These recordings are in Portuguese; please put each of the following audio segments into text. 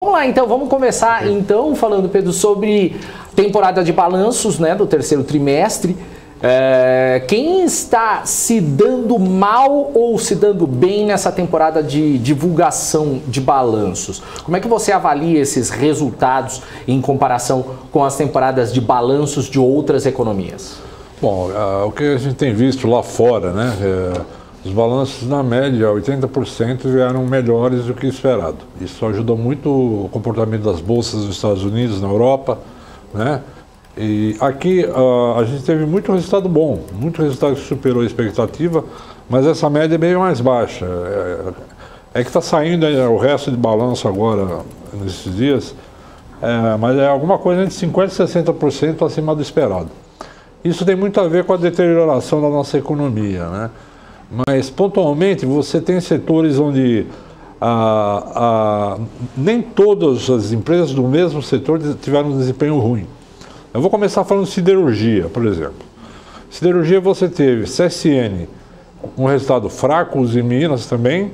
Vamos lá, então, vamos começar então falando, Pedro, sobre temporada de balanços, né, do terceiro trimestre. Quem está se dando mal ou se dando bem nessa temporada de divulgação de balanços? Como é que você avalia esses resultados em comparação com as temporadas de balanços de outras economias? Bom, o que a gente tem visto lá fora, né? Os balanços, na média, 80% vieram melhores do que esperado. Isso ajudou muito o comportamento das bolsas dos Estados Unidos, na Europa, né? E aqui a gente teve muito resultado bom, muito resultado que superou a expectativa, mas essa média é bem mais baixa. É que está saindo o resto de balanço agora, nesses dias, mas é alguma coisa entre 50% e 60% acima do esperado. Isso tem muito a ver com a deterioração da nossa economia, né? Mas, pontualmente, você tem setores onde nem todas as empresas do mesmo setor tiveram um desempenho ruim. Eu vou começar falando de siderurgia, por exemplo. Siderurgia você teve CSN com um resultado fraco, os em Minas também,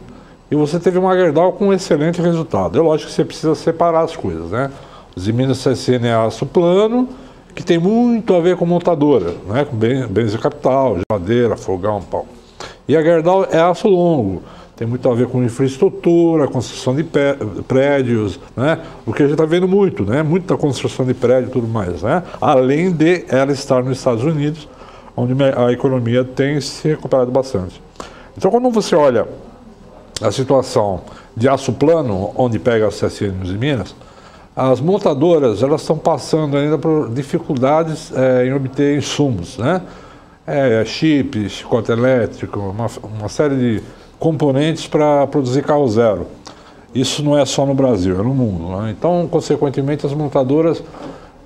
e você teve uma Gerdau com um excelente resultado. É lógico que você precisa separar as coisas, né? Os em Minas CSN é aço plano, que tem muito a ver com montadora, né? Com bens de capital, geladeira, fogão, pau. E a Gerdau é aço longo, tem muito a ver com infraestrutura, construção de prédios, né? O que a gente está vendo muito, né? Muita construção de prédio e tudo mais, né? Além de ela estar nos Estados Unidos, onde a economia tem se recuperado bastante. Então, quando você olha a situação de aço plano, onde pega a CSN e Minas, as montadoras elas estão passando ainda por dificuldades em obter insumos, né? Chips, chicote elétrico, uma série de componentes para produzir carro zero. Isso não é só no Brasil, é no mundo, né? Então, consequentemente, as montadoras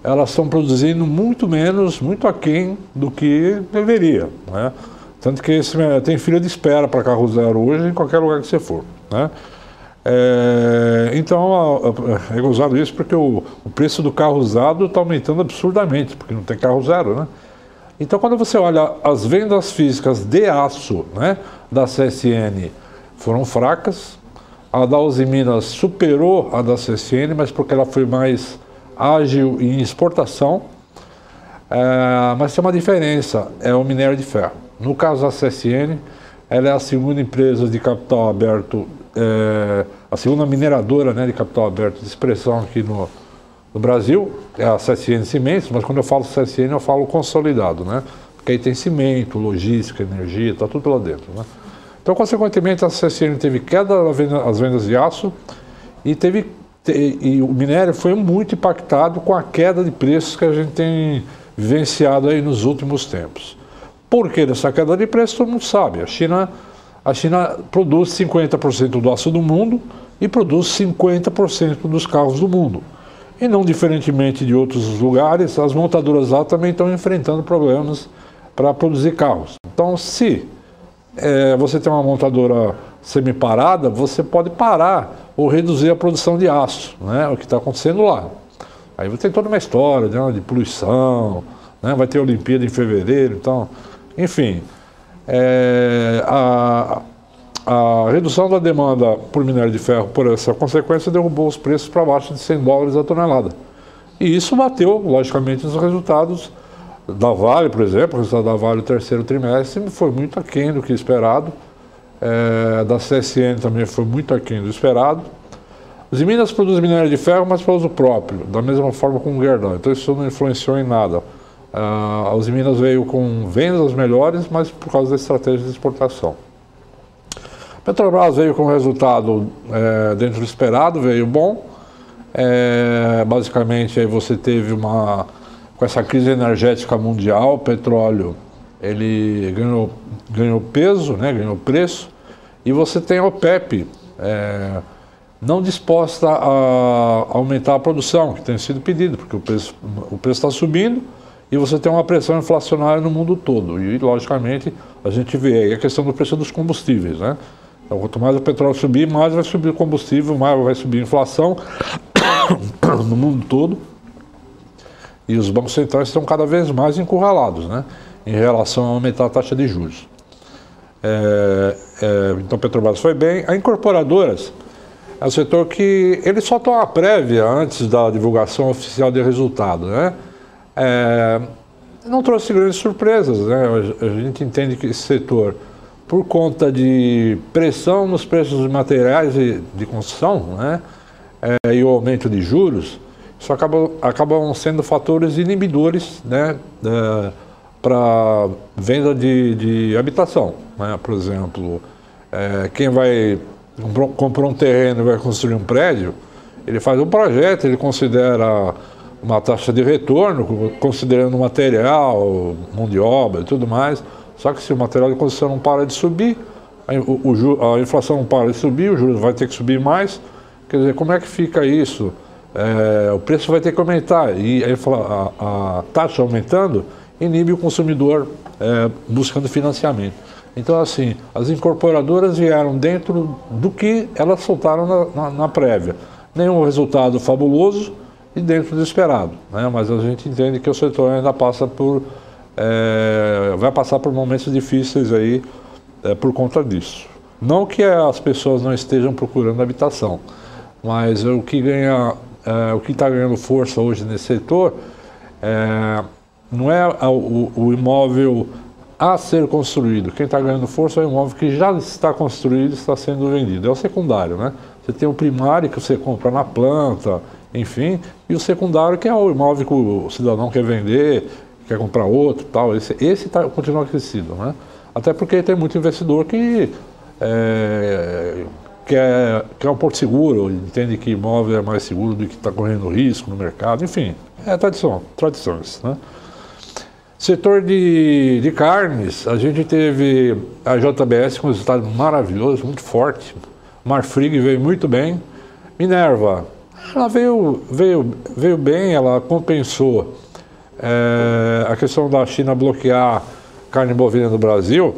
elas estão produzindo muito menos, muito aquém do que deveria, né? Tanto que tem fila de espera para carro zero hoje em qualquer lugar que você for, né? Então, é usado isso porque o preço do carro usado está aumentando absurdamente, porque não tem carro zero, né? Então, quando você olha as vendas físicas de aço, né, da CSN foram fracas, a da Uzi Minas superou a da CSN, mas porque ela foi mais ágil em exportação, mas tem uma diferença, é o minério de ferro. No caso da CSN, ela é a segunda empresa de capital aberto, a segunda mineradora, né, de capital aberto de expressão aqui no Brasil, é a CSN Cimentos, mas quando eu falo CSN eu falo consolidado, né? Porque aí tem cimento, logística, energia, está tudo lá dentro, né? Então, consequentemente, a CSN teve queda nas vendas de aço e o minério foi muito impactado com a queda de preços que a gente tem vivenciado aí nos últimos tempos. Por que dessa queda de preço? Todo mundo sabe. A China produz 50% do aço do mundo e produz 50% dos carros do mundo. E não diferentemente de outros lugares, as montadoras lá também estão enfrentando problemas para produzir carros. Então, se você tem uma montadora semi-parada, você pode parar ou reduzir a produção de aço, né? O que está acontecendo lá. Aí você tem toda uma história de poluição, né? Vai ter a Olimpíada em fevereiro, então, enfim. A redução da demanda por minério de ferro, por essa consequência, derrubou os preços para baixo de $100 a tonelada. E isso bateu, logicamente, nos resultados da Vale, por exemplo. O resultado da Vale no terceiro trimestre foi muito aquém do que esperado. Da CSN também foi muito aquém do esperado. Os Minas produzem minério de ferro, mas para uso próprio, da mesma forma com o Gerdau. Então isso não influenciou em nada. Os Minas veio com vendas melhores, mas por causa da estratégia de exportação. Petrobras veio com resultado dentro do esperado, veio bom. Basicamente, aí você teve com essa crise energética mundial, o petróleo ele ganhou peso, né, ganhou preço, e você tem a OPEP não disposta a aumentar a produção, que tem sido pedido, porque o preço está subindo e você tem uma pressão inflacionária no mundo todo. E, logicamente, a gente vê aí a questão do preço dos combustíveis, né? Então, quanto mais o petróleo subir, mais vai subir o combustível, mais vai subir a inflação no mundo todo. E os bancos centrais estão cada vez mais encurralados, né, em relação a aumentar a taxa de juros. Então, a Petrobras foi bem. As incorporadoras, é um setor que ele só toma prévia antes da divulgação oficial de resultado, né? Não trouxe grandes surpresas, né? A gente entende que esse setor, por conta de pressão nos preços de materiais de construção, né? E o aumento de juros, isso acabam sendo fatores inibidores, né? Para venda de habitação, né? Por exemplo, quem comprou um terreno e vai construir um prédio, ele faz um projeto, ele considera uma taxa de retorno, considerando material, mão de obra e tudo mais. Só que se o material de construção não para de subir, a inflação não para de subir, o juros vai ter que subir mais. Quer dizer, como é que fica isso? O preço vai ter que aumentar e a taxa aumentando inibe o consumidor buscando financiamento. Então, assim, as incorporadoras vieram dentro do que elas soltaram na prévia. Nenhum resultado fabuloso e dentro do esperado, né? Mas a gente entende que o setor ainda vai passar por momentos difíceis aí por conta disso. Não que as pessoas não estejam procurando habitação, mas o que está ganhando força hoje nesse setor não é o imóvel a ser construído. Quem está ganhando força é o imóvel que já está construído e está sendo vendido. É o secundário, né? Você tem o primário que você compra na planta, enfim, e o secundário que é o imóvel que o cidadão quer vender, quer comprar outro, tal. Esse continua crescido, né? Até porque tem muito investidor que quer um porto seguro, entende que imóvel é mais seguro do que está correndo risco no mercado, enfim, tradições, né? Setor de carnes, a gente teve a JBS com um resultado maravilhoso, muito forte. Marfrig veio muito bem. Minerva, ela veio bem, ela compensou a questão da China bloquear carne bovina no Brasil.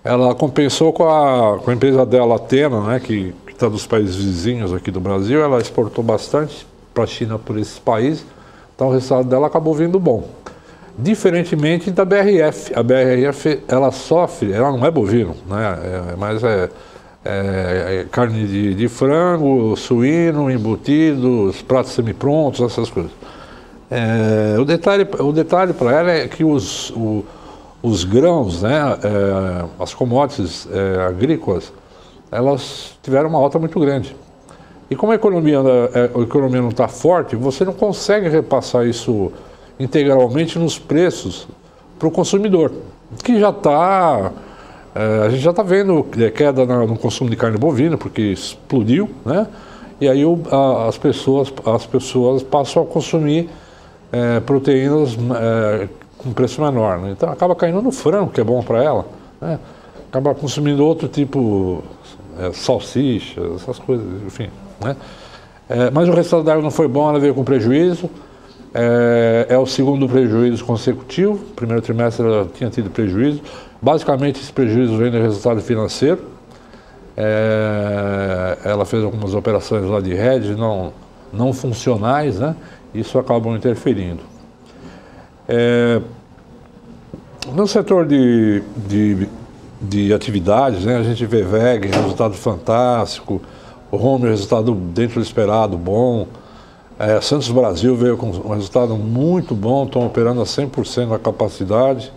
Ela compensou com a empresa dela, Atena, né, que está dos países vizinhos aqui do Brasil. Ela exportou bastante para a China por esses países, então o resultado dela acabou vindo bom. Diferentemente da BRF. A BRF, ela sofre, ela não é bovino, né, mas carne de frango, suíno, embutidos, pratos semi-prontos, essas coisas. O detalhe para ela é que os grãos, né, as commodities agrícolas, elas tiveram uma alta muito grande. E como a economia não está forte, você não consegue repassar isso integralmente nos preços para o consumidor, que já está... a gente já está vendo queda no consumo de carne bovina, porque explodiu, né? E aí as pessoas passam a consumir proteínas com preço menor, né? Então acaba caindo no frango, que é bom para ela, né? Acaba consumindo outro tipo, salsicha, essas coisas, enfim, né? Mas o resultado dela não foi bom, ela veio com prejuízo. É o segundo prejuízo consecutivo. Primeiro trimestre ela tinha tido prejuízo. Basicamente esse prejuízo vem do resultado financeiro. Ela fez algumas operações lá de hedge não funcionais, né? Isso acabam interferindo. No setor de atividades, né, a gente vê VEG, resultado fantástico, o Home, resultado dentro do esperado, bom. Santos Brasil veio com um resultado muito bom, estão operando a 100% da capacidade,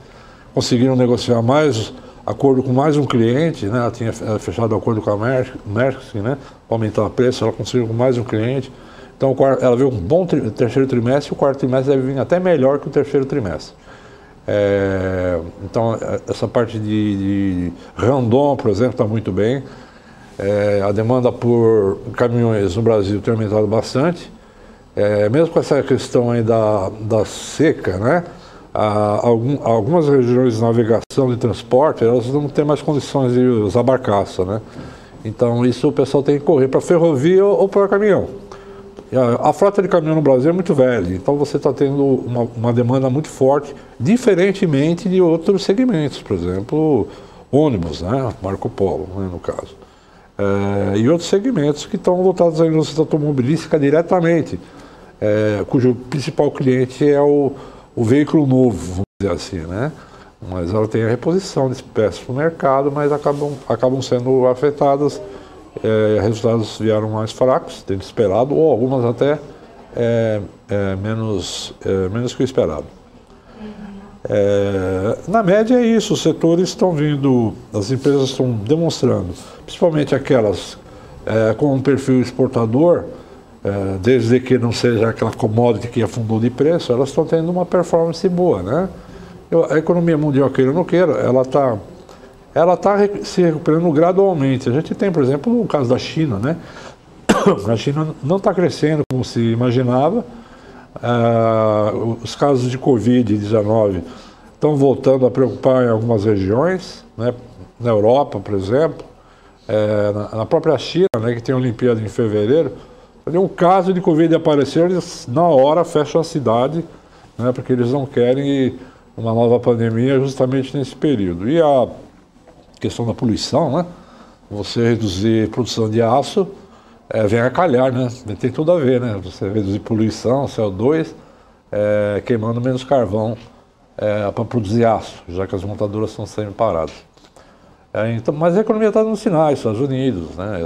conseguiram negociar mais acordo com mais um cliente, né? Ela tinha fechado acordo com a Maersk, né, para aumentar o preço, ela conseguiu com mais um cliente. Então ela veio um bom terceiro trimestre, e o quarto trimestre deve vir até melhor que o terceiro trimestre. Então essa parte de Randon, por exemplo, está muito bem. A demanda por caminhões no Brasil tem aumentado bastante. Mesmo com essa questão aí da seca, né? Algumas regiões de navegação e transporte, elas não têm mais condições de usar barcaça, né? Então isso o pessoal tem que correr para ferrovia ou para caminhão. A frota de caminhão no Brasil é muito velha, então você está tendo uma demanda muito forte, diferentemente de outros segmentos, por exemplo, ônibus, né? Marco Polo, né, no caso. E outros segmentos que estão voltados à indústria automobilística diretamente, cujo principal cliente é o veículo novo, vamos dizer assim, né? Mas ela tem a reposição de peças para o mercado, mas acabam sendo afetadas resultados vieram mais fracos, tem esperado, ou algumas até menos que o esperado. Na média é isso, os setores estão vindo, as empresas estão demonstrando, principalmente aquelas com um perfil exportador, desde que não seja aquela commodity que afundou de preço, elas estão tendo uma performance boa, né? A economia mundial, queira ou não queira, ela está se recuperando gradualmente. A gente tem, por exemplo, o caso da China, né? A China não está crescendo como se imaginava. Os casos de Covid-19 estão voltando a preocupar em algumas regiões, né? Na Europa, por exemplo, na própria China, né, que tem a Olimpíada em fevereiro. Um caso de Covid apareceu, eles na hora fecham a cidade, né, porque eles não querem uma nova pandemia justamente nesse período. E a questão da poluição, né? Você reduzir a produção de aço, vem a calhar, né? Tem tudo a ver, né? Você reduzir poluição, CO2, queimando menos carvão para produzir aço, já que as montadoras estão sendo paradas. Então, mas a economia está dando sinais, Estados Unidos, né?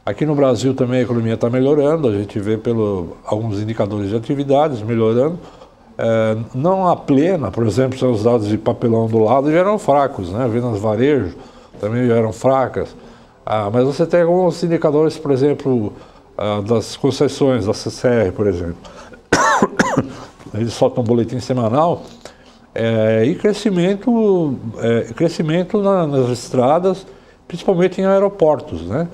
Aqui no Brasil também a economia está melhorando, a gente vê alguns indicadores de atividades melhorando. Não a plena, por exemplo, os dados de papelão do lado vieram fracos, né? Vendas varejo também vieram fracas. Mas você tem alguns indicadores, por exemplo, das concessões, da CCR, por exemplo. Eles soltam um boletim semanal e crescimento nas estradas, principalmente em aeroportos, né?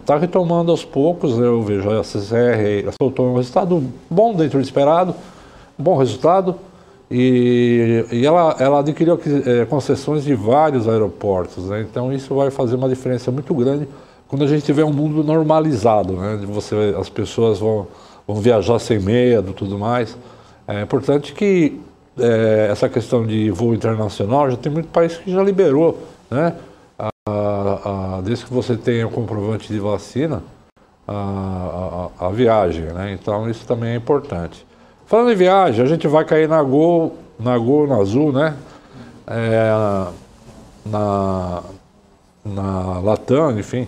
Está retomando aos poucos, eu vejo a CCR soltou um resultado bom dentro do esperado, um bom resultado, e ela adquiriu concessões de vários aeroportos, né? Então isso vai fazer uma diferença muito grande quando a gente tiver um mundo normalizado, né? As pessoas vão viajar sem medo, tudo mais. É importante que essa questão de voo internacional, já tem muito país que já liberou, né? Desde que você tenha o comprovante de vacina, a viagem, né? Então isso também é importante. Falando em viagem, a gente vai cair na Gol, na Azul, né? Na Latam, enfim.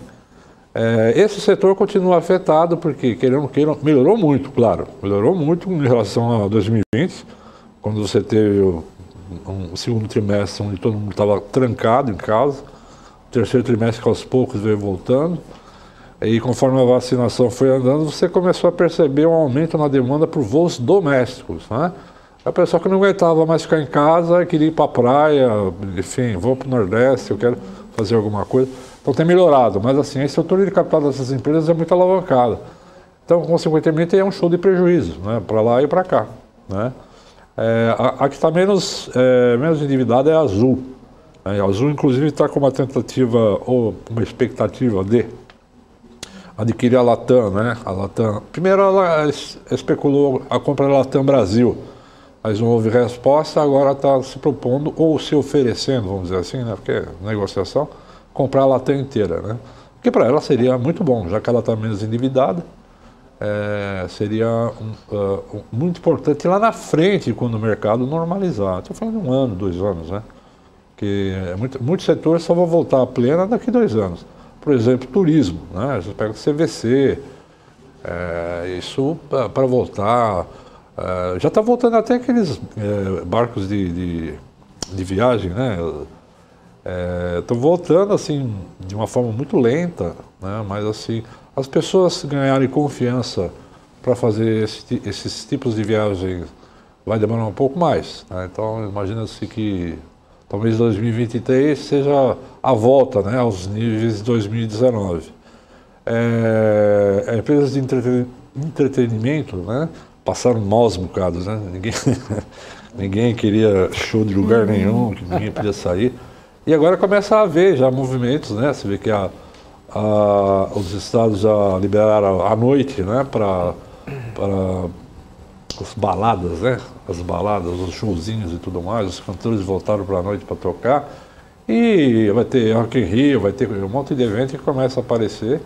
Esse setor continua afetado porque, querendo, melhorou muito, claro. Melhorou muito em relação a 2020, quando você teve um segundo trimestre onde todo mundo estava trancado em casa. Terceiro trimestre que aos poucos veio voltando, e conforme a vacinação foi andando, você começou a perceber um aumento na demanda por voos domésticos, né? A pessoa que não aguentava mais ficar em casa, queria ir para a praia, enfim, vou para o Nordeste, eu quero fazer alguma coisa. Então tem melhorado, mas assim, a estrutura de capital dessas empresas é muito alavancada. Então, consequentemente, é um show de prejuízo, né? Para lá e para cá, né? A que está menos endividada é a Azul. A Azul, inclusive, está com uma tentativa ou uma expectativa de adquirir a Latam, né? A Latam. Primeiro, ela especulou a compra da Latam Brasil, mas não houve resposta. Agora está se propondo ou se oferecendo, vamos dizer assim, né? Porque é negociação, comprar a Latam inteira, né? Que para ela seria muito bom, já que ela está menos endividada. Seria muito importante lá na frente, quando o mercado normalizar. Estou falando de 1 ano, 2 anos, né? Que muitos setores só vão voltar à plena daqui a 2 anos. Por exemplo, turismo, né? Você pega o CVC, isso para voltar. Já está voltando até aqueles barcos de viagem, né? Estão voltando assim de uma forma muito lenta, né? Mas assim, as pessoas ganharem confiança para fazer esses tipos de viagens vai demorar um pouco mais, né? Então imagina-se que talvez 2023 seja a volta, né, aos níveis de 2019. Empresas de entretenimento, né, passaram maus bocados, né? Ninguém queria show de lugar nenhum, que ninguém podia sair. E agora começa a haver já movimentos, né? Você vê que os estados já liberaram à noite, né, para as baladas, né? As baladas, os showzinhos e tudo mais, os cantores voltaram para a noite para tocar. E vai ter Rock in Rio, vai ter um monte de evento que começa a aparecer.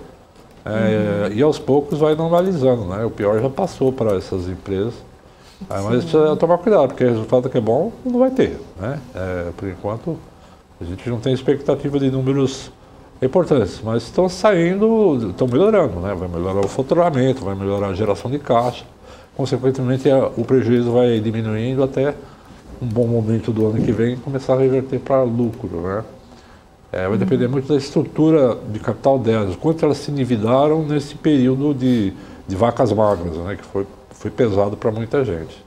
E aos poucos vai normalizando, né? O pior já passou para essas empresas. Mas precisa tomar cuidado, porque o resultado que é bom não vai ter, né? Por enquanto, a gente não tem expectativa de números importantes, mas estão saindo, estão melhorando, né? Vai melhorar o faturamento, vai melhorar a geração de caixa, consequentemente o prejuízo vai diminuindo até um bom momento do ano que vem começar a reverter para lucro, né? Vai depender muito da estrutura de capital delas, quanto elas se endividaram nesse período de vacas magras, né? Que foi pesado para muita gente.